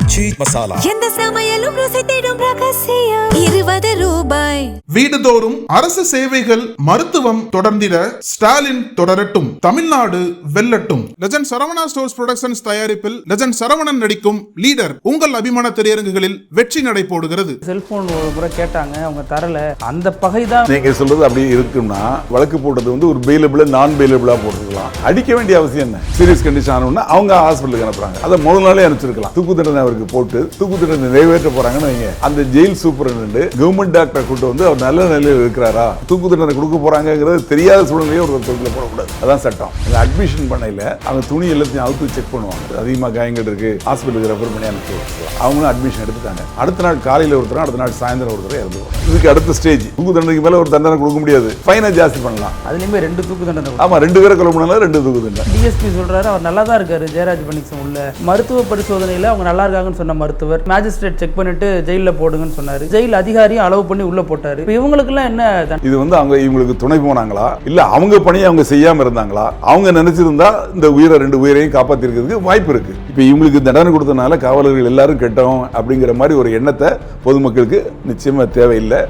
ஆச்சி மசாலா. எந்த சமையலும் ருசி தேடும் ரகசியம் 20 ரூபாய். வீடுதோறும் அரசு சேவைகள் மருத்துவம் தொடர்ந்திட ஸ்டாலின் தொடரட்டும், தமிழ்நாடு வெல்லட்டும். லெஜண்ட் சரவணா ஸ்டோர்ஸ் புரொடக்ஷன்ஸ் தயாரிப்பில் லெஜண்ட் சரவணன் நடிக்கும் லீடர் உங்கள் அபிமான திரையரங்குகளில் வெற்றி நடை போடுகிறது. செல்போன் ஒரு முறை கேட்டாங்க, அவங்க தரல. அந்த பகை தான் நீங்க சொல்றது அப்படி இருக்குன்னா வழக்கு போட்டது வந்து ஒரு பெயிலபிளா நான் பெயிலபிளா போட்டுருக்கலாம். அடிக்க வேண்டிய அவசியம் என்ன? சீரியஸ் கண்டிஷன் ஆனோம்னா அவங்க ஹாஸ்பிட்டலுக்கு அனுப்புறாங்க. அதை முதல் நாளே அனுப்பிச்சிருக்கலாம். தூக்கு தண்டனை அவருக்கு போட்டு தூக்கு தண்டனை நிறைவேற்ற போறாங்கன்னு வைங்க. அந்த ஜெயில் சூப்பரண்ட் கவர்மெண்ட் டாக்டர் கூட்டு வந்து அவர் நல்ல நிலையில் இருக்கிறாரா, தூக்கு தண்டனை கொடுக்க போறாங்கிறது தெரியாத சூழ்நிலையே ஒரு தொழில போடக்கூடாது. அதான் சட்டம். அட்மிஷன் பண்ணையில அவங்க துணி எல்லாத்தையும் அவுத்து செக் பண்ணுவாங்க. அதிகமாக காயங்கள் இருக்கு, ஹாஸ்பிட்டலுக்கு ரெஃபர் பண்ணி அனுப்பி அவங்களும் அட்மிஷன் எடுத்துட்டாங்க. அடுத்த நாள் காலையில் ஒருத்தர், அடுத்த நாள் சாயந்தரம் ஒருத்தர் இறந்துவோம். இதுக்கு அடுத்த ஸ்டேஜ் தூக்கு தண்டனைக்கு மேல ஒரு தண்டனை கொடுக்க முடியாது, ஃபைனை ஜாஸ்தி பண்ணலாம். அதுலயுமே 2 தூக்கு தண்டனை. ஆமா, 2 பேரை கொலை பண்ணாலும் 2 தூக்கு தண்டனை. டிஎஸ்பி சொல்றாரு அவர் நல்லா தான் இருக்காரு. ஜெயராஜ் பெனிக்ஸ் உள்ள மருத்துவ பரிசோதனையில அவங்க நல்லா இருக்காங்கன்னு சொன்ன மருத்துவர் மேஜிஸ்ட்ரேட் செக் பண்ணிட்டு ஜெயில போடுங்கன்னு சொன்னாரு. ஜெயில் அதிகாரியும் அளவு பண்ணி உள்ள போட்டாரு. இவங்களுக்கு எல்லாம் என்ன இது வந்து அவங்க இவங்களுக்கு துணை போனாங்களா, இல்ல அவங்க பணியை அவங்க செய்யாம இருந்தாங்களா? அவங்க நினைச்சிருந்தா இந்த 2 உயிரையும் காப்பாத்திருக்கிறதுக்கு வாய்ப்பு இருக்கு. இப்ப இவங்களுக்கு தண்டனை கொடுத்தனால காவலர்கள் எல்லாரும் கெட்டோம் அப்படிங்கிற மாதிரி ஒரு எண்ணத்தை பொதுமக்களுக்கு நிச்சயமா தேவையில்லை.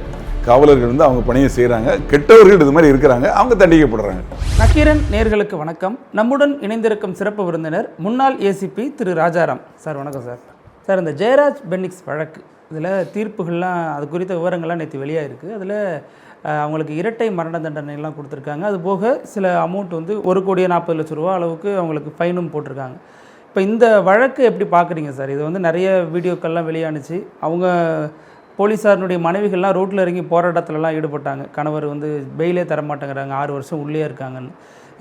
காவலர்கள் வந்து அவங்க பணியை செய்கிறாங்க, கெட்டவர்கள் இது மாதிரி இருக்கிறாங்க, அவங்க தண்டிக்கப்படுறாங்க. நக்கீரன் நேயர்களுக்கு வணக்கம். நம்முடன் இணைந்திருக்கும் சிறப்பு விருந்தினர் முன்னாள் ஏசிபி திரு ராஜாராம் சார். வணக்கம் சார். சார், இந்த ஜெயராஜ் பெனிக்ஸ் வழக்கு இதில் தீர்ப்புகள்லாம் அது குறித்த விவரங்கள்லாம் நேற்று வெளியாகிருக்கு. அதில் அவங்களுக்கு இரட்டை மரண தண்டனைலாம் கொடுத்துருக்காங்க. அது போக சில அமௌண்ட் வந்து 1,40,00,000 ரூபா அளவுக்கு அவங்களுக்கு ஃபைனும் போட்டிருக்காங்க. இப்போ இந்த வழக்கு எப்படி பார்க்குறீங்க சார்? இது வந்து நிறைய வீடியோக்கள்லாம் வெளியானுச்சு. அவங்க போலீஸாருடைய மனைவிகள்லாம் ரோட்டில் இறங்கி போராட்டத்திலலாம் ஈடுபட்டாங்க. கணவர் வந்து பெயிலே தரமாட்டேங்கிறாங்க, 6 வருஷம் உள்ளே இருக்காங்கன்னு.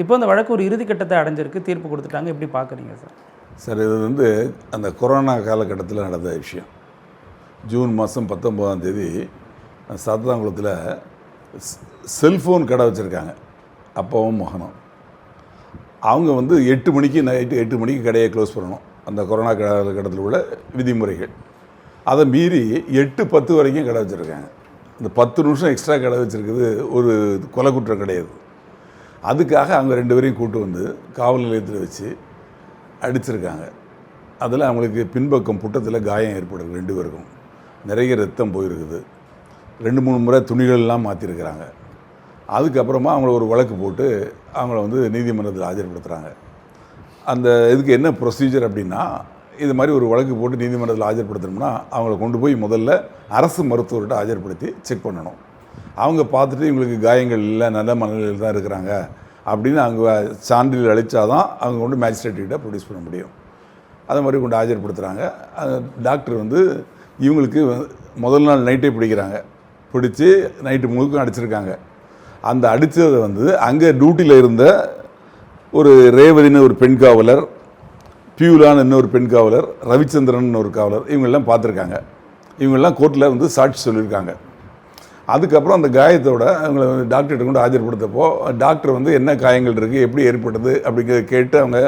இப்போ அந்த வழக்கு ஒரு இறுதிக்கட்டத்தை அடைஞ்சிருக்கு, தீர்ப்பு கொடுத்துட்டாங்க. எப்படி பார்க்குறீங்க சார்? சார், இது வந்து அந்த கொரோனா காலகட்டத்தில் நடந்த விஷயம். ஜூன் மாதம் 19ஆம் தேதி சாத்தாங்குளத்தில் செல்ஃபோன் கடை வச்சுருக்காங்க அப்பாவும் மகனும். அவங்க வந்து 8 மணிக்கு நைட்டு 8 மணிக்கு கடையை க்ளோஸ் பண்ணணும். அந்த கொரோனா காலகட்டத்தில் உள்ள விதிமுறைகள். அதை மீறி 8-10 வரைக்கும் கடை வச்சுருக்காங்க. இந்த 10 நிமிஷம் எக்ஸ்ட்ரா கடை வச்சுருக்குது ஒரு கொலை குற்றம் கிடையாது. அதுக்காக அவங்க 2 பேரையும் கூட்டு வந்து காவல் நிலையத்தில் வச்சு அடிச்சிருக்காங்க. அதில் அவங்களுக்கு பின்பக்கம் புட்டத்தில் காயம் ஏற்படுது. 2 பேருக்கும் நிறைய ரத்தம் போயிருக்குது. 2-3 முறை துணிகள்லாம் மாற்றிருக்கிறாங்க. அதுக்கப்புறமா அவங்கள ஒரு வழக்கு போட்டு அவங்கள வந்து நீதிமன்றத்தில் ஆஜர்படுத்துகிறாங்க. அந்த இதுக்கு என்ன ப்ரொசீஜர் அப்படின்னா, இது மாதிரி ஒரு வழக்கு போட்டு நீதிமன்றத்தில் ஆஜர்படுத்தணும்னா அவங்கள கொண்டு போய் முதல்ல அரசு மருத்துவர்கிட்ட ஆஜர்படுத்தி செக் பண்ணணும். அவங்க பார்த்துட்டு இவங்களுக்கு காயங்கள் இல்லை, நல்ல மனநிலையில் தான் இருக்கிறாங்க அப்படின்னு அவங்க சான்றிதழ் அளித்தாதான் அவங்க கொண்டு மேஜிஸ்ட்ரேட்கிட்ட ப்ரொடியூஸ் பண்ண முடியும். அது மாதிரி கொண்டு ஆஜர்படுத்துகிறாங்க. டாக்டர் வந்து இவங்களுக்கு முதல் நாள் நைட்டே பிடிக்கிறாங்க. பிடிச்சி நைட்டு முழுக்க அடிச்சிருக்காங்க. அந்த அடித்ததை வந்து அங்கே டியூட்டியில் இருந்த ஒரு ரேவதின்னு ஒரு பெண் காவலர், பியூலான்னு இன்னொரு பெண் காவலர், ரவிச்சந்திரன் ஒரு காவலர், இவங்கெல்லாம் பார்த்துருக்காங்க. இவங்கெல்லாம் கோர்ட்டில் வந்து சாட்சி சொல்லியிருக்காங்க. அதுக்கப்புறம் அந்த காயத்தோட அவங்கள டாக்டர்கிட்ட கொண்டு ஆஜர்படுத்தப்போ டாக்டர் வந்து என்ன காயங்கள் இருக்குது, எப்படி ஏற்பட்டது அப்படிங்கிறத கேட்டு அவங்க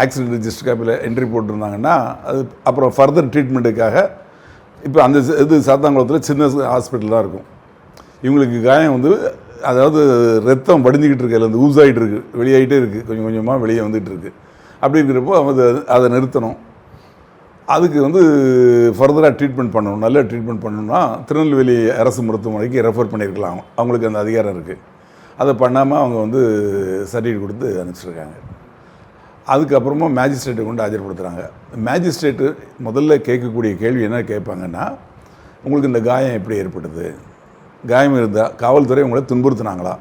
ஆக்சிடென்ட் ரிஜிஸ்டர் காப்பியில் என்ட்ரி போட்டிருந்தாங்கன்னா அது அப்புறம் ஃபர்தர் ட்ரீட்மெண்ட்டுக்காக இப்போ அந்த இது சாத்தாங்குளத்தில் சின்ன ஹாஸ்பிட்டல் தான் இருக்கும். இவங்களுக்கு காயம் வந்து அதாவது ரத்தம் வடிஞ்சிக்கிட்டு இருக்கு, அதில் வந்து ஊசாகிட்டு இருக்குது, வெளியாகிட்டே இருக்குது, கொஞ்சம் கொஞ்சமாக வெளியே வந்துகிட்டு இருக்குது. அப்படி இருக்கிறப்போ அவங்க அதை நிறுத்தணும். அதுக்கு வந்து ஃபர்தராக ட்ரீட்மெண்ட் பண்ணணும். நல்ல ட்ரீட்மெண்ட் பண்ணணும்னா திருநெல்வேலி அரசு மருத்துவமனைக்கு ரெஃபர் பண்ணியிருக்கலாம். அவங்களுக்கு அந்த அதிகாரம் இருக்குது. அதை பண்ணாமல் அவங்க வந்து சர்டிஃபிகேட் கொடுத்து அனுப்பிச்சிருக்காங்க. அதுக்கப்புறமா மேஜிஸ்ட்ரேட்டை கொண்டு ஆஜர்படுத்துகிறாங்க. மேஜிஸ்ட்ரேட்டு முதல்ல கேட்கக்கூடிய கேள்வி என்ன கேட்பாங்கன்னா, உங்களுக்கு இந்த காயம் எப்படி ஏற்பட்டது, காயம் இருந்தால் காவல்துறை உங்களை துன்புறுத்தினாங்களா,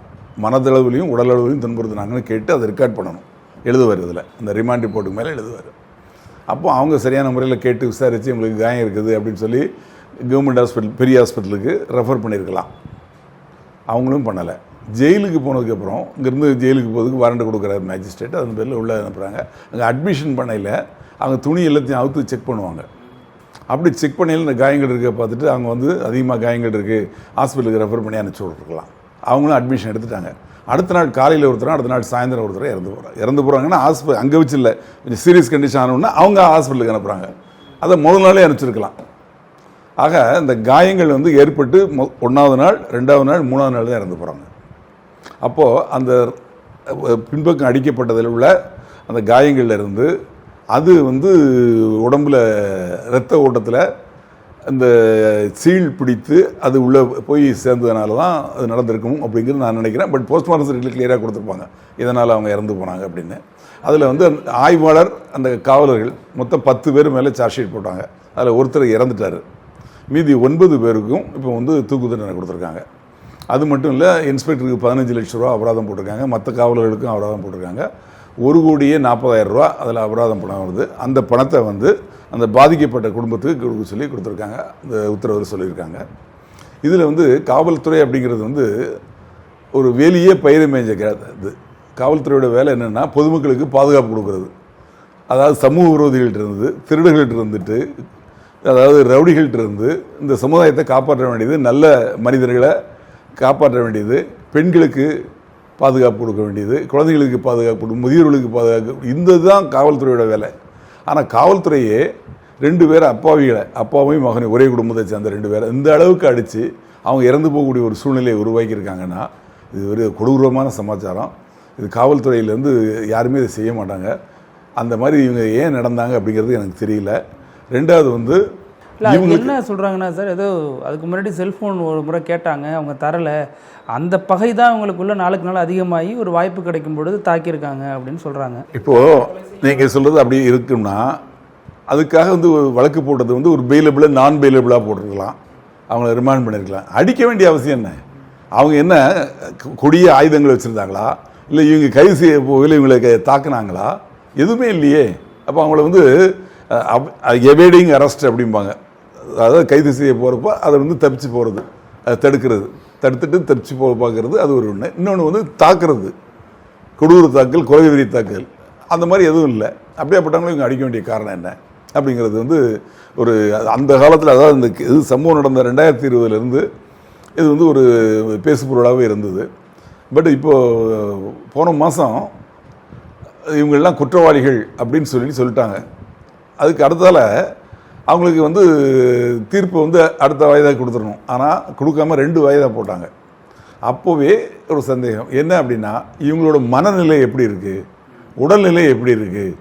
மனதளவுலையும் உடலளவுலையும் துன்புறுத்தினாங்கன்னு கேட்டு அதை ரெக்கார்ட் பண்ணணும். எழுதுவார், இதில் இந்த ரிமாண்ட் ரிப்போர்ட்டுக்கு மேலே எழுதுவார். அப்போ அவங்க சரியான முறையில் கேட்டு விசாரித்து உங்களுக்கு காயம் இருக்குது அப்படின்னு சொல்லி கவர்மெண்ட் ஹாஸ்பிட்டல், பெரிய ஹாஸ்பிட்டலுக்கு ரெஃபர் பண்ணியிருக்கலாம். அவங்களும் பண்ணலை. ஜெயிலுக்கு போனதுக்கப்புறம் இங்கேருந்து ஜெயிலுக்கு போகிறதுக்கு வாரண்ட் கொடுக்குறாரு மேஜிஸ்ட்ரேட். அதன் பேரில் உள்ளே அனுப்புகிறாங்க. அங்கே அட்மிஷன் பண்ணையில் அவங்க துணி எல்லாத்தையும் அவுத்து செக் பண்ணுவாங்க. அப்படி செக் பண்ணையில் இந்த காயங்கள் இருக்க பார்த்துட்டு அவங்க வந்து அதிகமாக காயங்கள் இருக்குது, ஹாஸ்பிட்டலுக்கு ரெஃபர் பண்ணி அனுப்பிச்சி விட்ருக்கலாம். அவங்களும் அட்மிஷன் எடுத்துட்டாங்க. அடுத்த நாள் காலையில் ஒருத்தர், அடுத்த நாள் சாயந்தரம் ஒருத்தர் இறந்து போகிறாங்கன்னா ஹாஸ்பிட்டல் அங்கே வச்சு இல்லை, கொஞ்சம் சீரியஸ் கண்டிஷன் ஆனோன்னா அவங்க ஹாஸ்பிட்டலுக்கு அனுப்புகிறாங்க. அதை முதல் நாளே அனுப்பிச்சிருக்கலாம். ஆக இந்த காயங்கள் வந்து ஏற்பட்டு 1வது நாள், 2வது நாள், 3வது நாள் தான் இறந்து போகிறாங்க. அப்போது அந்த பின்பக்கம் அடிக்கப்பட்டதில் உள்ள அந்த காயங்கள்லேருந்து அது வந்து உடம்புல இரத்த ஓட்டத்தில் அந்த சீல் பிடித்து அது உள்ளே போய் சேர்ந்ததுனால தான் அது நடந்திருக்கும் அப்படிங்கிறது நான் நினைக்கிறேன். பட் போஸ்ட்மார்ட்டம் ரிப்போர்ட்டில் கிளியராக கொடுத்துருப்பாங்க இதனால் அவங்க இறந்து போனாங்க அப்படின்னு. அதில் வந்து ஆய்வாளர் அந்த காவலர்கள் மொத்தம் 10 பேர் மேலே சார்ஜ் ஷீட் போட்டாங்க. அதில் ஒருத்தர் இறந்துட்டார். மீதி 9 பேருக்கும் இப்போ வந்து தூக்கு தண்டனை கொடுத்துருக்காங்க. அது மட்டும் இல்லை, இன்ஸ்பெக்டருக்கு 15 லட்ச ரூபா அபராதம் போட்டிருக்காங்க. மற்ற காவலர்களுக்கும் அபராதம் போட்டிருக்காங்க. 1,40,000 ரூபா அதில் அபராதம் பணம் வருது. அந்த பணத்தை வந்து அந்த பாதிக்கப்பட்ட குடும்பத்துக்கு கொடுக்க சொல்லி கொடுத்துருக்காங்க. அந்த உத்தரவு சொல்லியிருக்காங்க. இதில் வந்து காவல்துறை அப்படிங்கிறது வந்து ஒரு வேலியே பயிரை மேய்ஞ்ச இது. காவல்துறையோட வேலை என்னென்னா பொதுமக்களுக்கு பாதுகாப்பு கொடுக்குறது. அதாவது சமூக விரோதிகள்கிட்ட இருந்து, திருடர்கள்ட்ட இருந்துட்டு, அதாவது ரவுடிகள்கிட்ட இருந்து இந்த சமுதாயத்தை காப்பாற்ற வேண்டியது, நல்ல மனிதர்களை காப்பாற்ற வேண்டியது, பெண்களுக்கு பாதுகாப்பு கொடுக்க வேண்டியது, குழந்தைகளுக்கு பாதுகாப்பு கொடுக்கும், முதியோர்களுக்கு பாதுகாப்பு, இந்த தான் காவல்துறையோட வேலை. ஆனால் காவல்துறையே 2 பேர் அப்பாவையும் மகனையும் ஒரே குடும்பத்தை சேர்ந்த 2 பேரை இந்த அளவுக்கு அடித்து அவங்க இறந்து போகக்கூடிய ஒரு சூழ்நிலையை உருவாக்கியிருக்காங்கன்னா இது ஒரு கொடூரமான சமாச்சாரம். இது காவல்துறையிலேருந்து யாருமே இதை செய்ய மாட்டாங்க. அந்த மாதிரி இவங்க ஏன் நடந்தாங்க அப்படிங்கிறது எனக்கு தெரியல. ரெண்டாவது வந்து என்ன சொல்கிறாங்கன்னா சார், ஏதோ அதுக்கு முன்னாடி செல்ஃபோன் ஒரு முறை கேட்டாங்க, அவங்க தரலை. அந்த பகை தான் அவங்களுக்குள்ள நாளுக்கு நாள் அதிகமாகி ஒரு வாய்ப்பு கிடைக்கும் பொழுது தாக்கியிருக்காங்க அப்படின்னு சொல்கிறாங்க. இப்போது நீங்கள் சொல்கிறது அப்படி இருக்குன்னா அதுக்காக வந்து வழக்கு போட்டது வந்து ஒரு பெயிலபிளாக நான் பெயிலபிளாக போட்டிருக்கலாம், அவங்கள ரிமாண்ட் பண்ணியிருக்கலாம். அடிக்க வேண்டிய அவசியம் என்ன? அவங்க என்ன கொடிய ஆயுதங்கள் வச்சுருந்தாங்களா, இல்லை இவங்க கைது செய்ய போகல இவங்களை தாக்குனாங்களா? எதுவுமே இல்லையே. அப்போ அவங்கள வந்து எவேடிங் அரெஸ்ட் அப்படிம்பாங்க. அதாவது கைது செய்ய போகிறப்போ அதை வந்து தப்பிச்சு போகிறது, அதை தடுத்துட்டு தப்பிச்சு போக பார்க்கறது, அது ஒரு ஒன்று. இன்னொன்று வந்து தாக்குறது, கொடூர தாக்கல், கொலை வெறி தாக்கல், அந்த மாதிரி எதுவும் இல்லை. அப்படியாப்பட்டவங்களும் இவங்க அடிக்க வேண்டிய காரணம் என்ன அப்படிங்கிறது வந்து ஒரு அந்த காலத்தில், அதாவது இந்த இது சம்பவம் நடந்த 2020 இது வந்து ஒரு பேசுபொருளாகவே இருந்தது. பட் இப்போது போன மாதம் இவங்கெல்லாம் குற்றவாளிகள் அப்படின்னு சொல்லிட்டாங்க. அதுக்கு அடுத்தால அவங்களுக்கு வந்து தீர்ப்பு வந்து அடுத்த வயதாக கொடுத்துடணும். ஆனால் கொடுக்காம 2 வயதாக போட்டாங்க. அப்போவே ஒரு சந்தேகம் என்ன அப்படின்னா, இவங்களோட மனநிலை எப்படி இருக்குது, உடல்நிலை எப்படி இருக்குது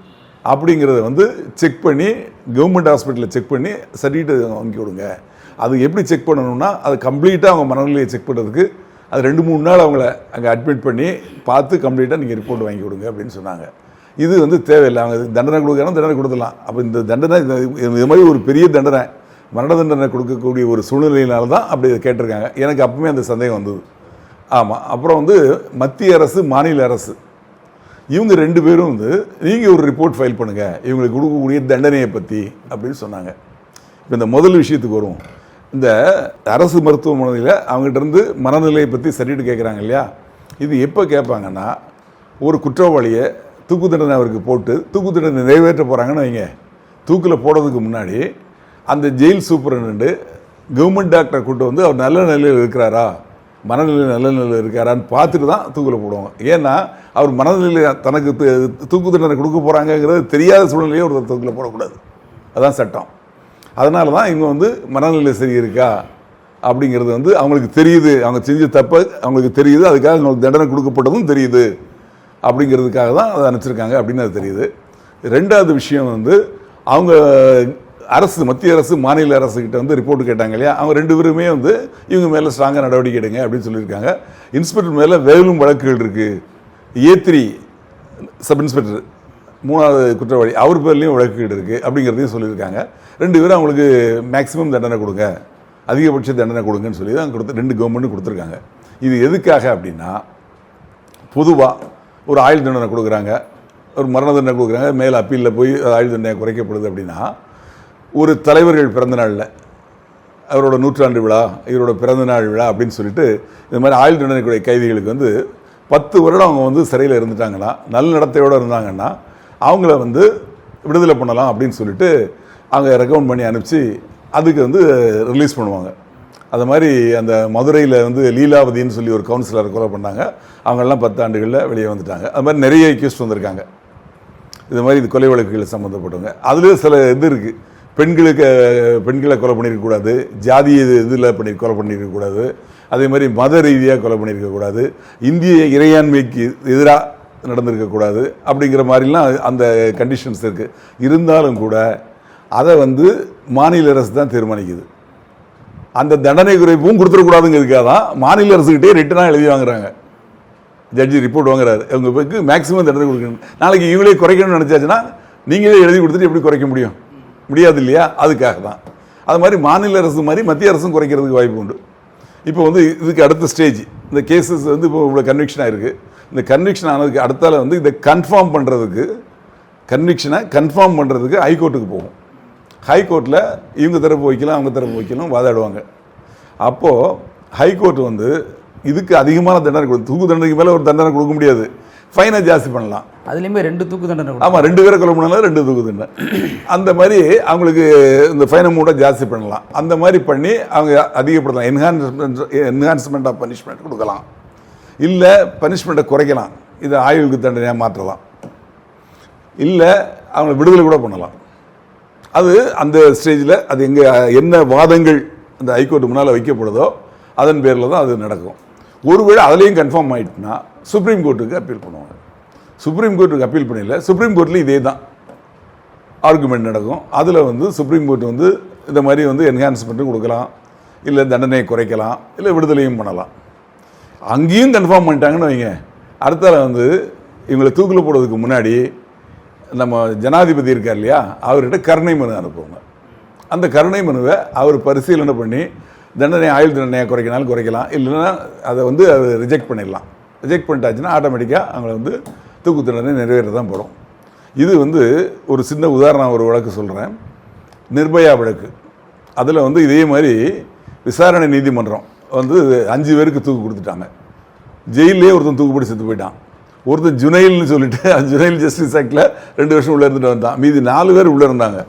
அப்படிங்கிறத வந்து செக் பண்ணி கவர்மெண்ட் ஹாஸ்பிட்டலில் செக் பண்ணி சர்டிஃபிகேட் வாங்கி கொடுங்க. அது எப்படி செக் பண்ணணும்னா, அது கம்ப்ளீட்டாக அவங்க மனநிலையை செக் பண்ணுறதுக்கு அது 2-3 நாள் அவங்கள அங்கே அட்மிட் பண்ணி பார்த்து கம்ப்ளீட்டாக நீங்கள் ரிப்போர்ட் வாங்கி கொடுங்க அப்படின்னு சொன்னாங்க. இது வந்து தேவையில்லை. அவங்க தண்டனை கொடுக்கணும், தண்டனை கொடுத்துடலாம். அப்போ இந்த தண்டனை இது மாதிரி ஒரு பெரிய தண்டனை, மரண தண்டனை கொடுக்கக்கூடிய ஒரு சூழ்நிலையினால தான் அப்படி கேட்டிருக்காங்க. எனக்கு அப்பவுமே அந்த சந்தேகம் வந்தது. ஆமாம். அப்புறம் வந்து மத்திய அரசு, மாநில அரசு, இவங்க 2 பேரும் வந்து நீங்கள் ஒரு ரிப்போர்ட் ஃபைல் பண்ணுங்கள் இவங்களுக்கு கொடுக்கக்கூடிய தண்டனையை பற்றி அப்படின்னு சொன்னாங்க. இப்போ இந்த முதல் விஷயத்துக்கு வருவோம். இந்த அரசு மருத்துவமனையில் அவங்ககிட்ட இருந்து மனநிலையை பற்றி சர்டிஃபிகேட் கேட்குறாங்க இல்லையா, இது எப்போ கேட்பாங்கன்னா, ஒரு குற்றவாளியை தூக்கு தண்டனை அவருக்கு போட்டு தூக்கு தண்டனை நிறைவேற்ற போகிறாங்கன்னு வைங்க, தூக்கில் போடுறதுக்கு முன்னாடி அந்த ஜெயில் சூப்பரண்டு கவர்மெண்ட் டாக்டரை கூப்பிட்டு வந்து அவர் நல்ல நிலையில் இருக்கிறாரா, மனநிலை நல்ல நிலையில் இருக்காரான்னு பார்த்துட்டு தான் தூக்கில் போடுவாங்க. ஏன்னா அவர் மனநிலையில் தனக்கு தூக்கு தண்டனை கொடுக்க போகிறாங்கங்கிறது தெரியாத சூழ்நிலையே ஒருத்தர் தூக்கில் போடக்கூடாது. அதுதான் சட்டம். அதனால தான் இவங்க வந்து மனநிலை சரி இருக்கா அப்படிங்கிறது வந்து அவங்களுக்கு தெரியுது, அவங்க செஞ்ச தப்பை அவங்களுக்கு தெரியுது, அதுக்காக அவங்களுக்கு தண்டனை கொடுக்கப்பட்டதும் தெரியுது அப்படிங்கிறதுக்காக தான் அதை அனுப்பிச்சிருக்காங்க அப்படின்னு அது தெரியுது. ரெண்டாவது விஷயம் வந்து அவங்க அரசு, மத்திய அரசு, மாநில அரசுக்கிட்ட வந்து ரிப்போர்ட் கேட்டாங்க இல்லையா, அவங்க 2 பேருமே வந்து இவங்க மேலே ஸ்ட்ராங்காக நடவடிக்கை எடுங்க அப்படின்னு சொல்லியிருக்காங்க. இன்ஸ்பெக்டர் மேலே வேலும் வழக்குகள் இருக்குது. A3 சப் இன்ஸ்பெக்டர் 3வது குற்றவாளி, அவர் பேர்லேயும் வழக்குகள் இருக்குது அப்படிங்கிறதையும் சொல்லியிருக்காங்க. 2 பேரும் அவங்களுக்கு மேக்ஸிமம் தண்டனை கொடுங்க, அதிகபட்ச தண்டனை கொடுங்கன்னு சொல்லி தான் 2 கவர்மெண்ட்டும் கொடுத்துருக்காங்க. இது எதுக்காக அப்படின்னா, பொதுவாக ஒரு ஆயுள் தண்டனை கொடுக்குறாங்க, ஒரு மரண தண்டனை கொடுக்குறாங்க, மேலே அப்பீலில் போய் ஆயுள் தண்டனை குறைக்கப்படுது அப்படின்னா, ஒரு தலைவர்கள் பிறந்த நாளில் அவரோட 100ஆண்டு விழா, இவரோட பிறந்தநாள் விழா அப்படின்னு சொல்லிட்டு இந்த மாதிரி ஆயுள் தண்டனை கைதிகளுக்கு வந்து 10 வருடம் அவங்க வந்து சிறையில் இருந்துட்டாங்கன்னா, நல்ல நடத்தையோடு இருந்தாங்கன்னா அவங்கள வந்து விடுதலை பண்ணலாம் அப்படின்னு சொல்லிட்டு அவங்க ரெக்கமெண்ட் பண்ணி அனுப்பிச்சு அதுக்கு வந்து ரிலீஸ் பண்ணுவாங்க. அது மாதிரி அந்த மதுரையில் வந்து லீலாவதின்னு சொல்லி ஒரு கவுன்சிலரை கொலை பண்ணாங்க. அவங்கெல்லாம் 10 ஆண்டுகளில் வெளியே வந்துட்டாங்க. அது மாதிரி நிறைய அக்யூஸ்ட் வந்திருக்காங்க இது மாதிரி இது கொலை வழக்குகள் சம்மந்தப்பட்டவங்க. அதுலேயே சில இது இருக்குது, பெண்களை கொலை பண்ணியிருக்கக்கூடாது, ஜாதி இதில் கொலை பண்ணியிருக்கக்கூடாது, அதே மாதிரி மத ரீதியாக கொலை பண்ணியிருக்கக்கூடாது, இந்திய இறையாண்மைக்கு எதிராக நடந்திருக்கக்கூடாது அப்படிங்கிற மாதிரிலாம் அந்த கண்டிஷன்ஸ் இருக்குது. இருந்தாலும் கூட அதை வந்து மாநில அரசு தான் தீர்மானிக்குது. அந்த தண்டனை குறைப்பும் கொடுத்துடக்கூடாதுங்கிறதுக்காக தான் மாநில அரசுக்கிட்டே ரிட்டனாக எழுதி வாங்குறாங்க. ஜட்ஜி ரிப்போர்ட் வாங்குறாரு, அவங்க பேருக்கு மேக்ஸிமம் தண்டனை கொடுக்கணும். நாளைக்கு இவங்களே குறைக்கணும்னு நினச்சாச்சுன்னா நீங்களே எழுதி கொடுத்துட்டு எப்படி குறைக்க முடியும்? முடியாது இல்லையா? அதுக்காக தான். அது மாதிரி மாநில அரசு மாதிரி மத்திய அரசும் குறைக்கிறதுக்கு வாய்ப்பு உண்டு. இப்போ வந்து இதுக்கு அடுத்த ஸ்டேஜ் இந்த கேசஸ் வந்து இப்போ இவ்வளோ கன்விக்ஷன் ஆகிருக்கு. இந்த கன்விக்ஷன் ஆனதுக்கு அடுத்தால வந்து இதை கன்ஃபார்ம் பண்ணுறதுக்கு, கன்விக்ஷனை கன்ஃபார்ம் பண்ணுறதுக்கு ஹைகோர்ட்டுக்கு போகும். ஹைகோர்ட்டில் இவங்க தரப்பு வைக்கலாம், அவங்க தரப்பு வைக்கலாம், வாதாடுவாங்க. அப்போது ஹைகோர்ட் வந்து இதுக்கு அதிகமான தண்டனை கொடுக்கும். தூக்கு தண்டனைக்கு மேலே ஒரு தண்டனை கொடுக்க முடியாது, ஃபைனை ஜாஸ்தி பண்ணலாம். அதுலேயுமே 2 தூக்கு தண்டனை. ஆமாம், 2 பேரை கொலை பண்ணாலும் 2 தூக்கு தண்டனை. அந்த மாதிரி அவங்களுக்கு இந்த ஃபைனை மூட ஜாஸ்தி பண்ணலாம். அந்த மாதிரி பண்ணி அவங்க அதிகப்படுத்தலாம். என்ஹான்ஸ்மெண்ட் ஆஃப் பனிஷ்மெண்ட் கொடுக்கலாம், இல்லை பனிஷ்மெண்ட்டை குறைக்கலாம், இதை ஆயுளுக்கு தண்டனையாக மாற்றலாம், இல்லை அவங்கள விடுதலை கூட பண்ணலாம். அது அந்த ஸ்டேஜில் அது எங்கே என்ன வாதங்கள் அந்த ஹைகோர்ட்டு முன்னால் வைக்கப்படுதோ அதன் பேரில் தான் அது நடக்கும். ஒருவேளை அதுலேயும் கன்ஃபார்ம் ஆகிட்டுனா சுப்ரீம் கோர்ட்டுக்கு அப்பீல் பண்ணுவாங்க. சுப்ரீம் கோர்ட்டுக்கு அப்பீல் பண்ணல, சுப்ரீம் கோர்ட்டில் இதே தான் ஆர்குமெண்ட் நடக்கும். அதில் வந்து சுப்ரீம் கோர்ட் வந்து இந்த மாதிரி வந்து என்ஹான்ஸ்மெண்ட்டும் கொடுக்கலாம், இல்லை தண்டனையை குறைக்கலாம், இல்லை விடுதலையும் பண்ணலாம். அங்கேயும் கன்ஃபார்ம் பண்ணிட்டாங்கன்னு வைங்க, அடுத்தால வந்து இவங்களை தூக்கில் போடுறதுக்கு முன்னாடி நம்ம ஜனாதிபதி இருக்கார் இல்லையா, அவர்கிட்ட கருணை மனு அனுப்புவாங்க. அந்த கருணை மனுவை அவர் பரிசீலனை பண்ணி தண்டனை ஆயுள் தண்டனையை குறைக்கினாலும் குறைக்கலாம், இல்லைன்னா அதை வந்து அது ரிஜெக்ட் பண்ணிடலாம். ரிஜெக்ட் பண்ணிட்டாச்சுன்னா ஆட்டோமேட்டிக்காக அவங்கள வந்து தூக்கு தண்டனை நிறைவேற தான் போடும். இது வந்து ஒரு சின்ன உதாரணம், ஒரு வழக்கு சொல்கிறேன். நிர்பயா வழக்கு. அதில் வந்து இதே மாதிரி விசாரணை நீதிமன்றம் வந்து 5 பேருக்கு தூக்கு கொடுத்துட்டாங்க. ஜெயிலே ஒருத்தன் தூக்குப்படி செத்து போயிட்டான். ஒருத்தன் ஜுனைல்னு சொல்லிட்டு ஜுனைல் ஜஸ்டிஸ் ஆக்டில் 2 வருஷம் உள்ளே இருந்துட்டு வந்தான். மீதி 4 பேர் உள்ளே இருந்தாங்க.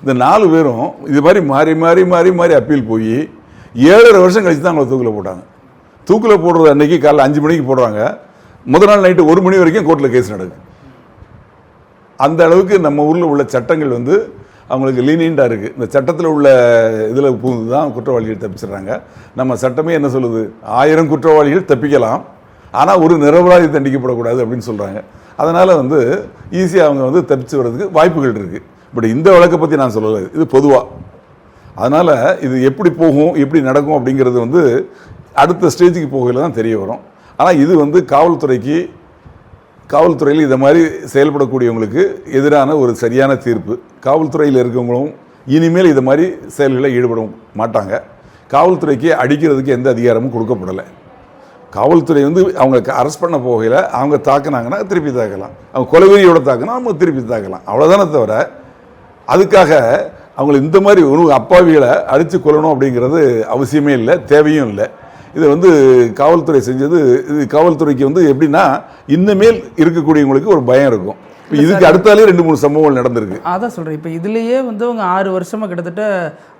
இந்த 4 பேரும் இது மாதிரி மாறி மாறி மாறி மாறி அப்பீல் போய் 7.5 வருஷம் கழிச்சு தான் அவங்களை தூக்கில் போட்டாங்க. தூக்கில் போடுறது அன்றைக்கி காலைல 5 மணிக்கு போடுறாங்க, முதல் நாள் நைட்டு 1 மணி வரைக்கும் கோர்ட்டில் கேஸ் நடக்குது. அந்த அளவுக்கு நம்ம ஊரில் உள்ள சட்டங்கள் வந்து அவங்களுக்கு லீனியண்டாக இருக்குது. இந்த சட்டத்தில் உள்ள இதில் புகுந்து தான் குற்றவாளிகள் தப்பிச்சிடுறாங்க. நம்ம சட்டமே என்ன சொல்லுது, 1000 குற்றவாளிகள் தப்பிக்கலாம், ஆனால் ஒரு நிரபராதி தண்டிக்கப்படக்கூடாது அப்படின்னு சொல்கிறாங்க. அதனால் வந்து ஈஸியாக அவங்க வந்து தப்பிச்சு வர்றதுக்கு வாய்ப்புகள் இருக்குது. பட் இந்த வழக்கை பற்றி நான் சொல்லலை, இது பொதுவாக. அதனால் இது எப்படி போகும், எப்படி நடக்கும் அப்படிங்கிறது வந்து அடுத்த ஸ்டேஜுக்கு போகையில் தான் தெரிய வரும். ஆனால் இது வந்து காவல்துறையில் இதை மாதிரி செயல்படக்கூடியவங்களுக்கு எதிரான ஒரு சரியான தீர்ப்பு. காவல்துறையில் இருக்கவங்களும் இனிமேல் இதை மாதிரி செயல்களில் ஈடுபட மாட்டாங்க. காவல்துறைக்கு அடிக்கிறதுக்கு எந்த அதிகாரமும் கொடுக்கப்படலை. காவல்துறை வந்து அவங்க அரெஸ்ட் பண்ண போகையில் அவங்க தாக்குனாங்கன்னா திருப்பி தாக்கலாம், அவங்க கொலைவெறியோட தாக்குனா அவங்க திருப்பி தாக்கலாம், அவ்வளோதானே தவிர அதுக்காக அவங்களை இந்த மாதிரி ஒரு அப்பாவிகளை அடித்து கொள்ளணும் அப்படிங்கிறது அவசியமே இல்லை, தேவையும் இல்லை. இதை வந்து காவல்துறை செஞ்சது, இது காவல்துறைக்கு வந்து எப்படின்னா இன்னமேல் இருக்கக்கூடியவங்களுக்கு ஒரு பயம் இருக்கும். இப்போ இதுக்கு அடுத்தாலே 2-3 சம்பவங்கள் நடந்திருக்கு. அதான் சொல்கிறேன். இப்போ இதுலேயே வந்து அவங்க 6 வருஷமாக கிட்டத்தட்ட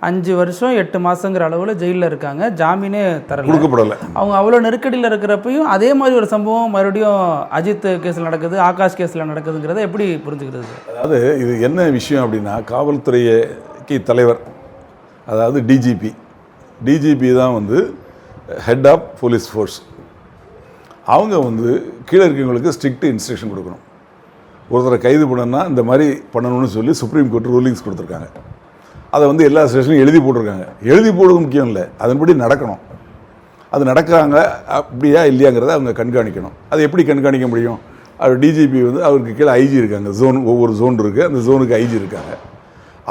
5 வருஷம் 8 மாதங்கிற அளவில் ஜெயிலில் இருக்காங்க, ஜாமீனே கொடுக்கப்படலை. அவங்க அவ்வளோ நெருக்கடியில் இருக்கிறப்பையும் அதே மாதிரி ஒரு சம்பவம் மறுபடியும் அஜித் கேஸில் நடக்குது, ஆகாஷ் கேஸில் நடக்குதுங்கிறத எப்படி புரிஞ்சுக்கிறது? அதாவது இது என்ன விஷயம் அப்படின்னா, காவல்துறைக்கு தலைவர் அதாவது டிஜிபி தான் வந்து ஹெட் ஆஃப் போலீஸ் ஃபோர்ஸ். அவங்க வந்து கீழே இருக்கவங்களுக்கு ஸ்ட்ரிக்ட் இன்ஸ்ட்ரக்ஷன் கொடுக்கணும். ஒருத்தரை கைது பண்ணணும்னா இந்த மாதிரி பண்ணணும்னு சொல்லி சுப்ரீம் கோர்ட் ரூலிங்ஸ் கொடுத்துருக்காங்க. அதை வந்து எல்லா ஸ்டேஷனும் எழுதி போட்டிருக்காங்க. எழுதி போடுறது முக்கியம் இல்லை, அதன்படி நடக்கணும். அது நடக்கிறாங்க அப்படியா இல்லையாங்கிறத அவங்க கண்காணிக்கணும். அது எப்படி கண்காணிக்க முடியும்? அவர் டிஜிபி வந்து அவருக்கு கீழே ஐஜி இருக்காங்க, ஒவ்வொரு ஜோன் இருக்குது, அந்த ஜோனுக்கு ஐஜி இருக்காங்க.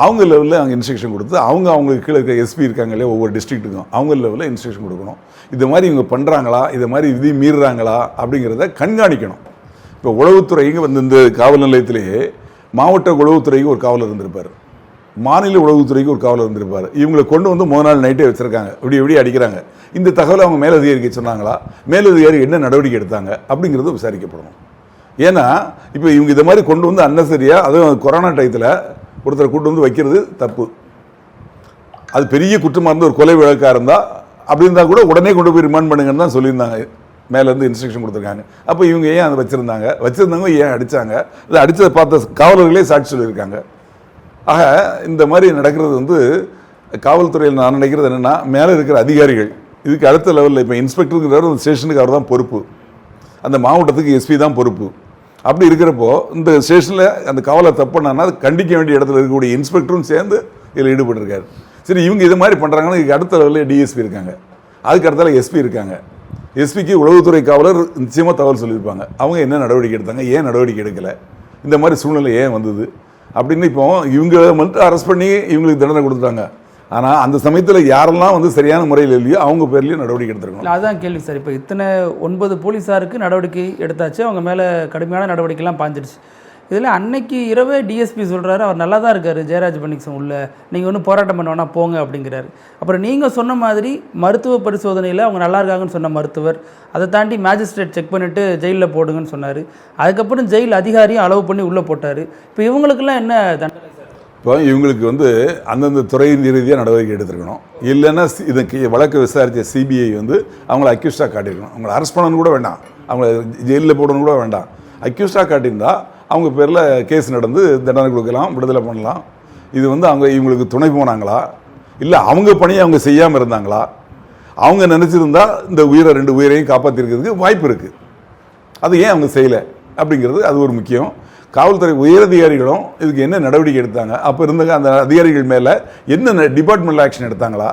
அவங்க லெவலில் அவங்க இன்ஸ்ட்ரக்ஷன் கொடுத்து அவங்களுக்கு கீழே இருக்க எஸ்பி இருக்காங்க இல்லையா, ஒவ்வொரு டிஸ்ட்ரிக்ட்டுக்கும் அவங்க லெவலில் இன்ஸ்ட்ரக்ஷன் கொடுக்கணும். இது மாதிரி இவங்க பண்ணுறாங்களா, இதை மாதிரி விதி மீறுறாங்களா அப்படிங்கிறத கண்காணிக்கணும். இப்போ உளவுத்துறைக்கு வந்து இந்த காவல் நிலையத்திலேயே மாவட்ட உளவுத்துறைக்கு ஒரு காவலர் இருந்திருப்பார், மாநில உளவுத்துறைக்கு ஒரு காவலர் இருந்திருப்பார். இவங்களை கொண்டு வந்து முதல் நாள் நைட்டே வச்சுருக்காங்க, இப்படி அடிக்கிறாங்க. இந்த தகவலை அவங்க மேலதிகாரிக்கு சொன்னாங்களா, மேலதிகாரி என்ன நடவடிக்கை எடுத்தாங்க அப்படிங்கிறது விசாரிக்கப்படணும். ஏன்னா இப்போ இவங்க இதை மாதிரி கொண்டு வந்து அன்னசரியாக, அதுவும் கொரோனா டயத்தில் ஒருத்தரை கூட்டு வந்து வைக்கிறது தப்பு. அது பெரிய குற்றமாக இருந்தால், ஒரு கொலை வழக்காக இருந்தால் அப்படி இருந்தால் கூட உடனே கொண்டு போய் ரிமாண்ட் பண்ணுங்கன்னு தான் சொல்லியிருந்தாங்க, மேலேருந்து இன்ஸ்ட்ரக்ஷன் கொடுத்துருக்காங்க. அப்போ இவங்க ஏன் அதை வச்சுருந்தவங்க ஏன் அடித்தாங்க, அதை அடித்ததை பார்த்த காவலர்களே சாட்சி சொல்லியிருக்காங்க. ஆக இந்த மாதிரி நடக்கிறது வந்து காவல்துறையில் நான் நினைக்கிறது என்னென்னா, மேலே இருக்கிற அதிகாரிகள் இதுக்கு அடுத்த லெவலில் இப்போ இன்ஸ்பெக்டருங்கிறவர் அந்த ஸ்டேஷனுக்கு அவர் தான் பொறுப்பு, அந்த மாவட்டத்துக்கு எஸ்பி தான் பொறுப்பு. அப்படி இருக்கிறப்போ இந்த ஸ்டேஷனில் அந்த காவலர் தப்பு பண்ணாங்கன்னா அது கண்டிக்க வேண்டிய இடத்துல இருக்கக்கூடிய இன்ஸ்பெக்டரும் சேர்ந்து இதில் ஈடுபட்டிருக்காரு. சரி, இவங்க இது மாதிரி பண்ணுறாங்கன்னா இதுக்கு அடுத்த லெவலில் டிஎஸ்பி இருக்காங்க, அதுக்கு அடுத்தால எஸ்பி இருக்காங்க. எஸ்பிக்கு உளவுத்துறை காவலர் நிச்சயமாக தகவல் சொல்லியிருப்பாங்க. அவங்க என்ன நடவடிக்கை எடுத்தாங்க, ஏன் நடவடிக்கை எடுக்கலை, இந்த மாதிரி சூழ்நிலை ஏன் வந்தது அப்படின்னு. இப்போ இவங்க மட்டும் அரெஸ்ட் பண்ணி இவங்களுக்கு தண்டனை கொடுத்துட்டாங்க. ஆனால் அந்த சமயத்தில் யாரெல்லாம் வந்து சரியான முறையில் இல்லையோ அவங்க பேர்லேயும் நடவடிக்கை எடுத்துருக்கணும். அதான் கேள்வி சார். இப்போ இத்தனை 9 போலீஸாருக்கு நடவடிக்கை எடுத்தாச்சு, அவங்க மேலே கடுமையான நடவடிக்கைலாம் பாஞ்சிடுச்சு. இதில் அன்னைக்கு இரவே டிஎஸ்பி சொல்கிறாரு அவர் நல்லா தான் இருக்கார் ஜெயராஜ் பென்னிக்ஸன் உள்ள, நீங்கள் ஒன்றும் போராட்டம் பண்ண வேணா போங்க அப்படிங்கிறாரு. அப்புறம் நீங்கள் சொன்ன மாதிரி மருத்துவ பரிசோதனையில் அவங்க நல்லா இருக்காங்கன்னு சொன்ன மருத்துவர் அதை தாண்டி மேஜிஸ்ட்ரேட் செக் பண்ணிவிட்டு ஜெயிலில் போடுங்கன்னு சொன்னார். அதுக்கப்புறம் ஜெயில் அதிகாரியும் அளவு பண்ணி உள்ளே போட்டார். இப்போ இவங்களுக்கெல்லாம் என்ன தண்டனை? இப்போ இவங்களுக்கு வந்து அந்தந்த துறை ரீதியாக நடவடிக்கை எடுத்துருக்கணும். இல்லைன்னா இதுக்கு வழக்கு விசாரித்த சிபிஐ வந்து அவங்கள அக்யூஸ்டாக காட்டியிருக்கணும். அவங்கள அரெஸ்ட் பண்ணணும் கூட வேண்டாம், அவங்கள ஜெயிலில் போடணும் கூட வேண்டாம். அக்யூஸ்டாக காட்டியிருந்தால் அவங்க பேரில் கேஸ் நடந்து தண்டனை கொடுக்கலாம், விடுதலை பண்ணலாம். இது வந்து அவங்க இவங்களுக்கு துணை போனாங்களா, இல்லை அவங்க பணியை அவங்க செய்யாமல் இருந்தாங்களா, அவங்க நினச்சிருந்தா இந்த 2 உயிரையும் காப்பாற்றிருக்கிறதுக்கு வாய்ப்பு இருக்குது. அது ஏன் அவங்க செய்யலை அப்படிங்கிறது அது ஒரு முக்கியம். காவல்துறை உயரதிகாரிகளும் இதுக்கு என்ன நடவடிக்கை எடுத்தாங்க, அப்போ இருந்தங்க அந்த அதிகாரிகள் மேலே என்ன டிபார்ட்மெண்டல் ஆக்ஷன் எடுத்தாங்களா,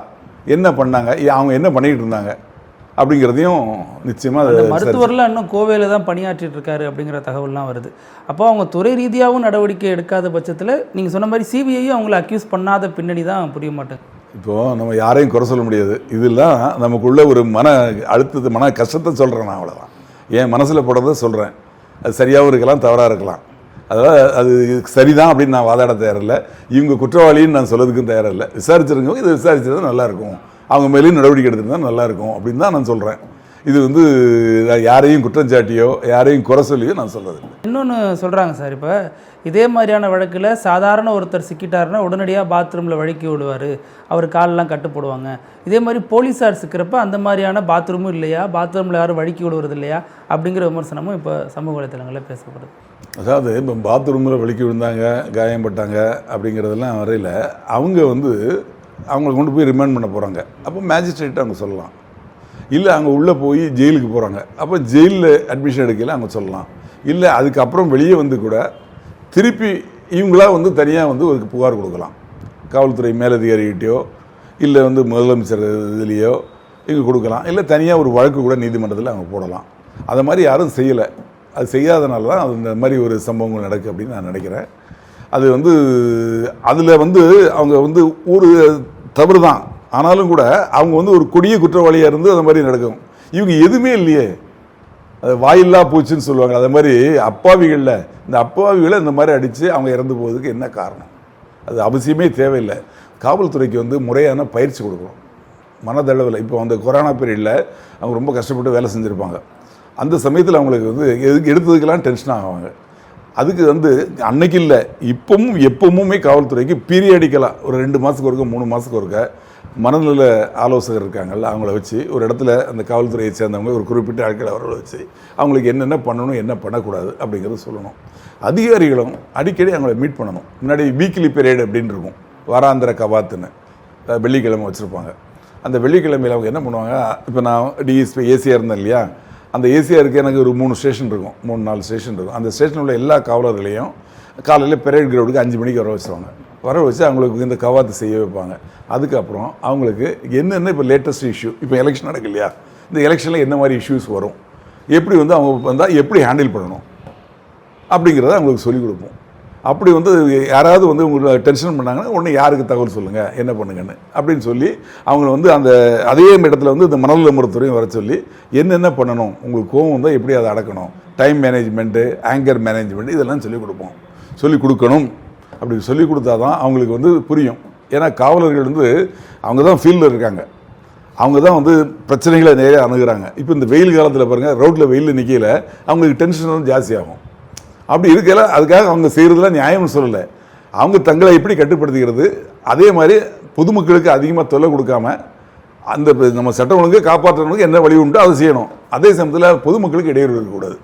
என்ன பண்ணாங்க, அவங்க என்ன பண்ணிக்கிட்டு இருந்தாங்க அப்படிங்கிறதையும் நிச்சயமாக. மருத்துவர்லாம் இன்னும் கோவையில் தான் பணியாற்றிட்டு இருக்காரு அப்படிங்கிற தகவல்லாம் வருது. அப்போ அவங்க துறை ரீதியாகவும் நடவடிக்கை எடுக்காத பட்சத்தில் நீங்கள் சொன்ன மாதிரி சிபிஐயும் அவங்கள அக்யூஸ் பண்ணாத பின்னணி தான் புரிய மாட்டேன். இப்போது நம்ம யாரையும் குறை சொல்ல முடியாது. இதெல்லாம் நமக்குள்ள ஒரு மன அழுத்தத்தை, மன கஷ்டத்தை சொல்கிறேன் நான், அவ்வளோதான். என் மனசில் போடுறத சொல்கிறேன். அது சரியாகவும் இருக்கலாம், தவறாக இருக்கலாம். அதாவது அது சரிதான் அப்படின்னு நான் வாதாட தயாரில்லை, இவங்க குற்றவாளின்னு நான் சொல்லதுக்கும் தயாரில்லை. விசாரிச்சிருக்கவங்க இதை விசாரிச்சது நல்லாயிருக்கும், அவங்க மேலேயும் நடவடிக்கை எடுத்துருந்தா நல்லாயிருக்கும் அப்படின்னு தான் நான் சொல்கிறேன். இது வந்து யாரையும் குற்றம் சாட்டியோ யாரையும் குறை சொல்லியோ நான் சொல்கிறது. இன்னொன்று சொல்கிறாங்க சார், இப்போ இதே மாதிரியான வழக்கில் சாதாரண ஒருத்தர் சிக்கிட்டாருன்னா உடனடியாக பாத்ரூமில் வழுக்கி விடுவார், அவர் காலெலாம் கட்டு போடுவாங்க. இதே மாதிரி போலீஸார் சிக்கிறப்ப அந்த மாதிரியான பாத்ரூமும் இல்லையா, பாத்ரூமில் யாரும் வழுக்கி விடுவது இல்லையா அப்படிங்கிற விமர்சனமும் இப்போ சமூக வலைத்தளங்களில் பேசப்படுது. அதாவது இப்போ பாத்ரூமில் வழுக்கி விழுந்தாங்க, காயம்பட்டாங்க அப்படிங்கிறதெல்லாம் வரையில் அவங்க வந்து அவங்களை கொண்டு போய் ரிமாண்ட் பண்ண போகிறாங்க. அப்போ மேஜிஸ்ட்ரேட் அவங்க சொல்லலாம். இல்லை அங்கே உள்ளே போய் ஜெயிலுக்கு போகிறாங்க, அப்போ ஜெயிலில் அட்மிஷன் எடுக்கல அவங்க சொல்லலாம். இல்லை அதுக்கப்புறம் வெளியே வந்து கூட திருப்பி இவங்களாக வந்து தனியாக வந்து ஒரு புகார் கொடுக்கலாம், காவல்துறை மேலதிகாரிகிட்டையோ இல்லை வந்து முதலமைச்சர் இதுலேயோ இங்கே கொடுக்கலாம். இல்லை தனியாக ஒரு வழக்கு கூட நீதிமன்றத்தில் அவங்க போடலாம். அதை மாதிரி யாரும் செய்யலை. அது செய்யாதனால தான் அது இந்த மாதிரி ஒரு சம்பவங்கள் நடக்குது அப்படின்னு நான் நினைக்கிறேன். அது வந்து அதில் வந்து அவங்க வந்து ஒரு தவறு தான், ஆனாலும் கூட அவங்க வந்து ஒரு கொடிய குற்றவாளியாக இருந்து அந்த மாதிரி நடக்கும். இவங்க எதுவுமே இல்லையே, அது வாயில்லா பூச்சின்னு சொல்லுவாங்க. அது மாதிரி அப்பாவிகளில் இந்த அப்பாவிகளை இந்த மாதிரி அடித்து அவங்க இறந்து போவதுக்கு என்ன காரணம்? அது அவசியமே தேவையில்லை. காவல்துறைக்கு வந்து முறையான பயிற்சி கொடுக்கணும் மனதளவில். இப்போ அந்த கொரோனா பீரியடில் அவங்க ரொம்ப கஷ்டப்பட்டு வேலை செஞ்சுருப்பாங்க. அந்த சமயத்தில் அவங்களுக்கு வந்து எடுத்ததுக்கெல்லாம் டென்ஷன் ஆகுவாங்க. அதுக்கு வந்து அன்னைக்கு இல்லை, இப்பவும் எப்பவுமே காவல்துறைக்கு பீரியடிக்கலாக ஒரு 2 மாதத்துக்கு ஒருக்க 3 மாதத்துக்கு ஒருக்க மனநல ஆலோசகர் இருக்காங்கல்ல, அவங்கள வச்சு ஒரு இடத்துல அந்த காவல்துறையை சேர்ந்தவங்க ஒரு குறிப்பிட்ட ஆட்களை அவர்களை வச்சு அவங்களுக்கு என்னென்ன பண்ணணும் என்ன பண்ணக்கூடாது அப்படிங்கிறது சொல்லணும். அதிகாரிகளும் அடிக்கடி அவங்கள மீட் பண்ணணும். முன்னாடி வீக்லி பீரியட் அப்படின்னு இருக்கும், வாராந்திர கவாத்துன்னு வெள்ளிக்கிழமை வச்சுருப்பாங்க. அந்த வெள்ளிக்கிழமையில் அவங்க என்ன பண்ணுவாங்க, இப்போ நான் டிஎஸ்பி ஏசியாக இருந்தேன் இல்லையா, அந்த ஏசிஆருக்கு எனக்கு ஒரு 3 ஸ்டேஷன் இருக்கும், 3-4 ஸ்டேஷன் இருக்கும். அந்த ஸ்டேஷனில் உள்ள எல்லா காவலர்களையும் காலையில் பெரேட் கிரவுண்டுக்கு 5 மணிக்கு வர வச்சுருவாங்க. வர வச்சு அவங்களுக்கு இந்த கவாத்து செய்ய வைப்பாங்க. அதுக்கப்புறம் அவங்களுக்கு என்னென்ன இப்போ லேட்டஸ்ட் இஷ்யூ, இப்போ எலெக்ஷன் நடக்கு இல்லையா, இந்த எலெக்ஷனில் என்ன மாதிரி இஷ்யூஸ் வரும், எப்படி வந்து அவங்க வந்தால் எப்படி ஹேண்டில் பண்ணணும் அப்படிங்கிறத அவங்களுக்கு சொல்லிக் கொடுப்போம். அப்படி வந்து யாராவது வந்து உங்களுக்கு டென்ஷன் பண்ணாங்கன்னா உடனே யாருக்கு தகவல் சொல்லுங்கள் என்ன பண்ணுங்கன்னு அப்படின்னு சொல்லி அவங்கள வந்து அந்த அதே இடத்துல வந்து இந்த மனநல மருத்துவரையும் வர சொல்லி என்னென்ன பண்ணணும், உங்களுக்கு கோவம் வந்தால் எப்படி அதை அடக்கணும், டைம் மேனேஜ்மெண்ட்டு, ஆங்கர் மேனேஜ்மெண்ட் இதெல்லாம் சொல்லிக் கொடுப்போம். சொல்லிக் கொடுக்கணும். அப்படி சொல்லிக் கொடுத்தா தான் அவங்களுக்கு வந்து புரியும். ஏன்னா காவலர்கள் வந்து அவங்க தான் ஃபீல்டில் இருக்காங்க, அவங்க தான் வந்து பிரச்சனைகளை நிறைய அணுகிறாங்க. இப்போ இந்த வெயில் காலத்தில் பாருங்கள், ரோட்டில் வெயிலில் நிற்கல அவங்களுக்கு டென்ஷன் வந்து ஜாஸ்தியாகும். அப்படி இருக்கல அதுக்காக அவங்க செய்கிறதுலாம் நியாயம்னு சொல்லலை. அவங்க தங்களை எப்படி கட்டுப்படுத்திக்கிறது, அதே மாதிரி பொதுமக்களுக்கு அதிகமாக தொல்லை கொடுக்காம அந்த நம்ம சட்டம் ஒழுங்கு காப்பாற்றணுக்கு என்ன வழி உண்டோ அதை செய்யணும். அதே சமயத்தில் பொதுமக்களுக்கு இடையூறு இருக்கக்கூடாது.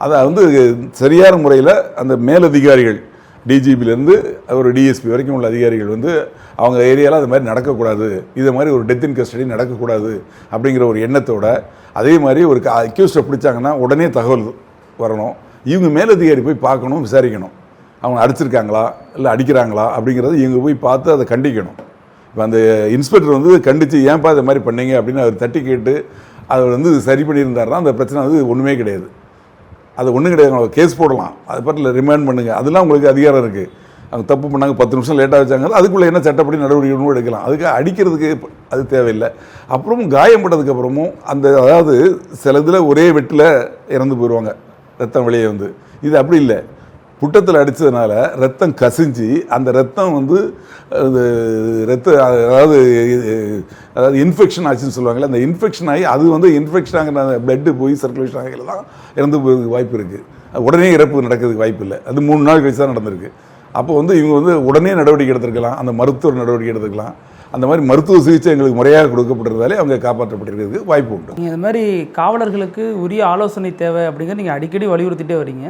அதை வந்து சரியான முறையில் அந்த மேலதிகாரிகள் டிஜிபிலேருந்து ஒரு டிஎஸ்பி வரைக்கும் உள்ள அதிகாரிகள் வந்து அவங்க ஏரியாவில் அது மாதிரி நடக்கக்கூடாது, இது மாதிரி ஒரு டெத் இன் கஸ்டடி நடக்கக்கூடாது அப்படிங்கிற ஒரு எண்ணத்தோட, அதே மாதிரி ஒரு அக்யூஸ்டை பிடிச்சாங்கன்னா உடனே தகவல் வரணும். இவங்க மேலதிகாரி போய் பார்க்கணும், விசாரிக்கணும். அவங்க அடிச்சிருக்காங்களா இல்லை அடிக்கிறாங்களா அப்படிங்கிறத இவங்க போய் பார்த்து அதை கண்டிக்கணும். இப்போ அந்த இன்ஸ்பெக்டர் வந்து கண்டித்து ஏன்பா இது மாதிரி பண்ணீங்க அப்படின்னு அவர் தட்டி கேட்டு அவர் வந்து சரி பண்ணியிருந்தாருன்னா அந்த பிரச்சனை வந்து ஒன்றுமே கிடையாது. அது ஒன்றும் கிடையாது. அவங்க கேஸ் போடலாம், அது பற்றில ரிமாண்ட் பண்ணுங்கள், அதெல்லாம் உங்களுக்கு அதிகாரம் இருக்குது. அவங்க தப்பு பண்ணாங்க, 10 நிமிஷம் லேட்டாக வச்சாங்க, அதுக்குள்ளே என்ன சட்டப்படி நடவடிக்கைகளும் எடுக்கலாம். அதுக்கு அடிக்கிறதுக்கு அது தேவையில்லை. அப்புறமும் காயப்பட்டதுக்கப்புறமும் அந்த அதாவது சில இதில் ஒரே வெட்டில் இறந்து போயிடுவாங்க, ரத்தம் வெளியே வந்து. இது அப்படி இல்லை, புட்டத்தில் அடித்ததுனால ரத்தம் கசிஞ்சு அந்த ரத்தம் வந்து அதாவது இன்ஃபெக்ஷன் ஆச்சுன்னு சொல்லுவாங்கள்ல, அந்த இன்ஃபெக்ஷன் ஆகி அது வந்து இன்ஃபெக்ஷன் ஆகிற பிளட்டு போய் சர்க்குலேஷன் ஆகல தான் இறந்து போகிறதுக்கு வாய்ப்பு இருக்குது. உடனே இறப்பு நடக்கிறதுக்கு வாய்ப்பு இல்லை. அது 3 நாள் கழிச்சு தான் நடந்திருக்கு. அப்போ வந்து இவங்க வந்து உடனே நடவடிக்கை எடுத்துருக்கலாம், அந்த மருத்துவ நடவடிக்கை எடுத்துக்கலாம். அந்த மாதிரி மருத்துவ சிகிச்சை எங்களுக்கு முறையாக கொடுக்கப்பட்டிருந்தாலே அவங்க காப்பாற்றப்பட்டிருக்கிறதுக்கு வாய்ப்பு உண்டு. நீங்கள் இந்த மாதிரி காவலர்களுக்கு உரிய ஆலோசனை தேவை அப்படிங்கிற நீங்கள் அடிக்கடி வலியுறுத்திட்டே வரீங்க.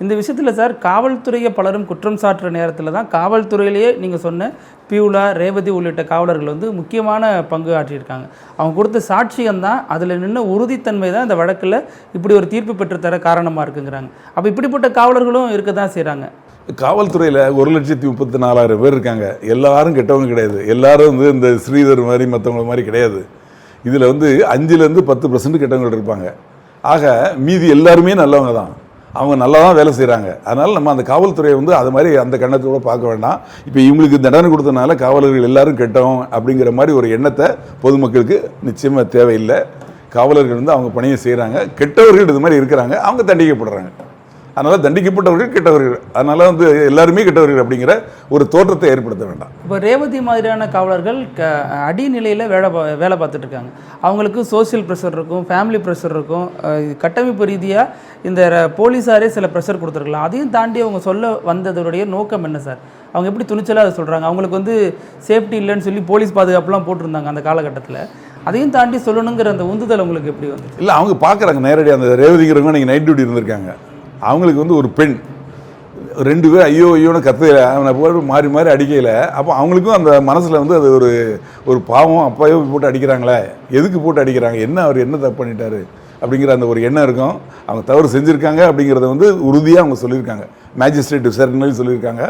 இந்த விஷயத்தில் சார் காவல்துறையை பலரும் குற்றம் சாட்டுற நேரத்தில் தான் காவல்துறையிலேயே நீங்கள் சொன்ன பியூலா, ரேவதி உள்ளிட்ட காவலர்கள் வந்து முக்கியமான பங்கு ஆற்றியிருக்காங்க. அவங்க கொடுத்த சாட்சியம் தான், அதில் நின்று உறுதித்தன்மை தான் இந்த வழக்கில் இப்படி ஒரு தீர்ப்பு பெற்றுத்தர காரணமாக இருக்குங்கிறாங்க. அப்போ இப்படிப்பட்ட காவலர்களும் இருக்க தான் செய்கிறாங்க. காவல்துறையில் 1,34,000 பேர் இருக்காங்க. எல்லாரும் கெட்டவங்க கிடையாது. எல்லாரும் வந்து இந்த ஸ்ரீதர் மாதிரி மற்றவங்க மாதிரி கிடையாது. இதில் வந்து 5% 10% கெட்டவங்க இருப்பாங்க. ஆக மீதி எல்லாருமே நல்லவங்க தான். அவங்க நல்லா தான் வேலை செய்கிறாங்க. அதனால் நம்ம அந்த காவல்துறையை வந்து அது மாதிரி அந்த கண்ணத்தோடு பார்க்க வேண்டாம். இப்போ இவங்களுக்கு தண்டனை கொடுத்தனால காவலர்கள் எல்லாரும் கெட்டவங்க அப்படிங்கிற மாதிரி ஒரு எண்ணத்தை பொதுமக்களுக்கு நிச்சயமாக தேவையில்லை. காவலர்கள் வந்து அவங்க பணியை செய்கிறாங்க. கெட்டவர்கள் இது மாதிரி இருக்கிறாங்க, அவங்க தண்டிக்கப்படுறாங்க. அதனால் தண்டிக்கப்பட்டவர்கள் கெட்டவர்கள், அதனால் வந்து எல்லாருமே கெட்டவர்கள் அப்படிங்கிற ஒரு தோற்றத்தை ஏற்படுத்த வேண்டாம். இப்போ ரேவதி மாதிரியான காவலர்கள் அடிநிலையில் வேலை பார்த்துட்டு இருக்காங்க. அவங்களுக்கு சோசியல் ப்ரெஷர் இருக்கும், ஃபேமிலி ப்ரெஷர் இருக்கும், கட்டமைப்பு ரீதியாக இந்த போலீஸாரே சில ப்ரெஷர் கொடுத்துருக்கலாம். அதையும் தாண்டி அவங்க சொல்ல வந்ததோடைய நோக்கம் என்ன சார்? அவங்க எப்படி துணிச்சலாக அதை சொல்கிறாங்க? அவங்களுக்கு வந்து சேஃப்டி இல்லைன்னு சொல்லி போலீஸ் பாதுகாப்புலாம் போட்டிருந்தாங்க அந்த காலகட்டத்தில். அதையும் தாண்டி சொல்லணுங்கிற அந்த உந்துதல் உங்களுக்கு எப்படி வந்து? இல்லை, அவங்க பார்க்குறாங்க நேரடியாக. அந்த ரேவதிங்கிறவங்க நீங்கள் நைட் டியூட்டி இருந்திருக்காங்க. அவங்களுக்கு வந்து ஒரு பெண் 2 பேர் ஐயோ ஐயோன்னு கத்தையில் அவனை போட்டு மாறி மாறி அடிக்கையில், அப்போ அவங்களுக்கும் அந்த மனசில் வந்து அது ஒரு பாவம், அப்பாயோ போட்டு அடிக்கிறாங்களே, எதுக்கு போட்டு அடிக்கிறாங்க, என்ன அவர் என்ன தப்பு பண்ணிட்டாரு அப்படிங்கிற அந்த ஒரு எண்ணம் இருக்கும். அவங்க தவறு செஞ்சுருக்காங்க அப்படிங்கிறத வந்து உறுதியாக அவங்க சொல்லியிருக்காங்க. மேஜிஸ்ட்ரேட் விசாரணையிலையும் சொல்லியிருக்காங்க,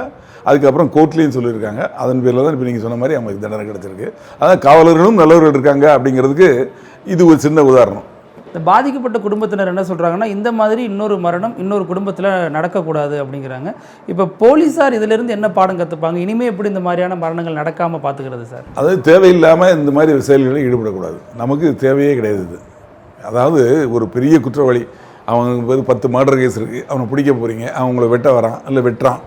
அதுக்கப்புறம் கோர்ட்லேயும் சொல்லியிருக்காங்க. அதன் பேரில் தான் இப்போ நீங்கள் சொன்ன மாதிரி அவங்களுக்கு தண்டனை கிடச்சிருக்கு. அதான் காவலர்களும் நல்லவர்கள் இருக்காங்க அப்படிங்கிறதுக்கு இது ஒரு சின்ன உதாரணம். இந்த பாதிக்கப்பட்ட குடும்பத்தினர் என்ன சொல்கிறாங்கன்னா, இந்த மாதிரி இன்னொரு மரணம் இன்னொரு குடும்பத்தில் நடக்கக்கூடாது அப்படிங்கிறாங்க. இப்போ போலீஸார் இதிலிருந்து என்ன பாடம் கற்றுப்பாங்க? இனிமேல் எப்படி இந்த மாதிரியான மரணங்கள் நடக்காமல் பார்த்துக்கிறது சார்? அதாவது தேவையில்லாமல் இந்த மாதிரி செயல்களில் ஈடுபடக்கூடாது. நமக்கு தேவையே கிடையாது இது. அதாவது ஒரு பெரிய குற்றவாளி, அவனுக்கு 10 மர்டர் கேஸ் இருக்குது, அவனை பிடிக்க போகிறீங்க, அவங்கள வெட்ட வரான் இல்லை வெட்டுறான்,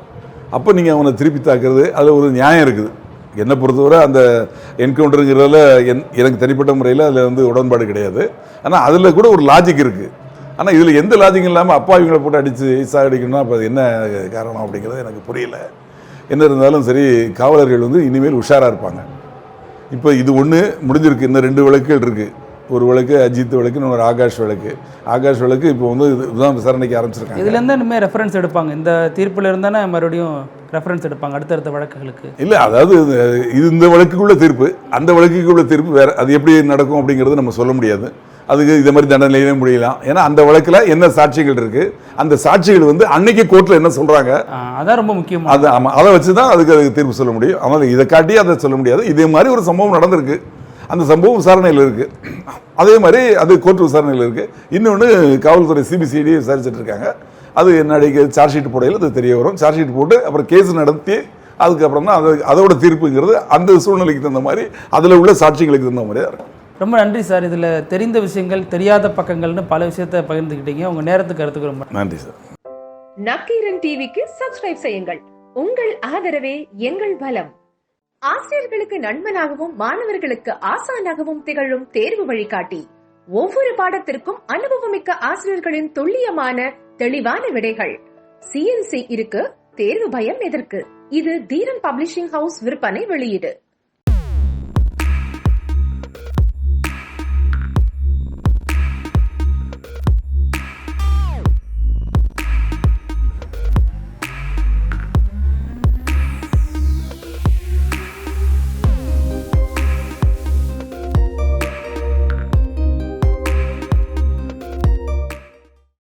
அப்போ நீங்கள் அவனை திருப்பி தாக்குறது அதில் ஒரு நியாயம் இருக்குது. என்னை பொறுத்தவரை அந்த என்கவுண்டருங்கிறதுல எனக்கு தனிப்பட்ட முறையில் அதில் வந்து உடன்பாடு கிடையாது. ஆனால் அதில் கூட ஒரு லாஜிக் இருக்குது. ஆனால் இதில் எந்த லாஜிக் இல்லாமல் அப்பா இவங்களை போட்டு அடித்து சாகடிக்கணும்னா அப்போ அது என்ன காரணம் அப்படிங்கிறது எனக்கு புரியல. என்ன இருந்தாலும் சரி, காவலர்கள் வந்து இனிமேல் உஷாராக இருப்பாங்க. இப்போ இது ஒன்று முடிஞ்சிருக்கு, இன்னும் 2 வழக்குகள் இருக்குது. ஒரு வழக்கு அஜித் வழக்கு, இன்னொரு ஆகாஷ் வழக்கு. ஆகாஷ் வழக்கு இப்போ வந்து இதுதான் விசாரணைக்கு ஆரம்பிச்சிருக்காங்க. இதுலேருந்து இனிமேல் ரெஃபரன்ஸ் எடுப்பாங்க, இந்த தீர்ப்பில் இருந்தானே மறுபடியும் ரெஃபரன்ஸ் எடுப்பாங்க அடுத்தடுத்த வழக்குகளுக்கு. இல்லை, அதாவது இது இந்த வழக்குக்குள்ள தீர்ப்பு, அந்த வழக்குக்குள்ள தீர்ப்பு வேறு. அது எப்படி நடக்கும் அப்படிங்கிறது நம்ம சொல்ல முடியாது. அதுக்கு இதே மாதிரி தண்டனையிலே முடியலாம். ஏன்னா அந்த வழக்கில் என்ன சாட்சிகள் இருக்குது, அந்த சாட்சிகள் வந்து அன்னைக்கு கோர்ட்டில் என்ன சொல்கிறாங்க, அதான் ரொம்ப முக்கியம். அது ஆமாம், அதை வச்சு தான் அதுக்கு தீர்ப்பு சொல்ல முடியும். ஆனால் இதை காட்டி அதை சொல்ல முடியாது. இதே மாதிரி ஒரு சம்பவம் நடந்திருக்கு, அந்த சம்பவம் விசாரணையில் இருக்குது. அதே மாதிரி அது கோர்ட் விசாரணையில் இருக்குது. இன்னொன்று காவல்துறை சிபிசிஐடி விசாரிச்சுட்டு இருக்காங்க. அது என்னடிக்கு சார்ஜ் ஷீட் போடையில் அது தெரிய வரும். சார்ஜ் ஷீட் போட்டு அப்புறம் கேஸ் நடத்தி அதுக்கப்புறம் தான் அதோட தீர்ப்புங்கிறது அந்த சூழ்நிலைக்கு தகுந்த மாதிரி அதில் உள்ள சாட்சிகளுக்கு தகுந்த மாதிரி தான் இருக்கும். ரொம்ப நன்றி சார். இதில் தெரிந்த விஷயங்கள், தெரியாத பக்கங்கள்னு பல விஷயத்தை பகிர்ந்துக்கிட்டீங்க. உங்கள் நேரத்துக்கு கருத்துக்கு ரொம்ப நன்றி சார். நக்கீரன் டிவிக்கு சப்ஸ்கிரைப் செய்யுங்கள். உங்கள் ஆதரவே எங்கள் பலம். ஆசிரியர்களுக்கு நண்பனாகவும் மாணவர்களுக்கு ஆசானாகவும் திகழும் தேர்வு வழிகாட்டி. ஒவ்வொரு பாடத்திற்கும் அனுபவமிக்க ஆசிரியர்களின் துல்லியமான தெளிவான விடைகள். CNC இருக்கு, தேர்வு பயம் எதற்கு? இது தீரன் பப்ளிஷிங் ஹவுஸ் விற்பனை வெளியீடு.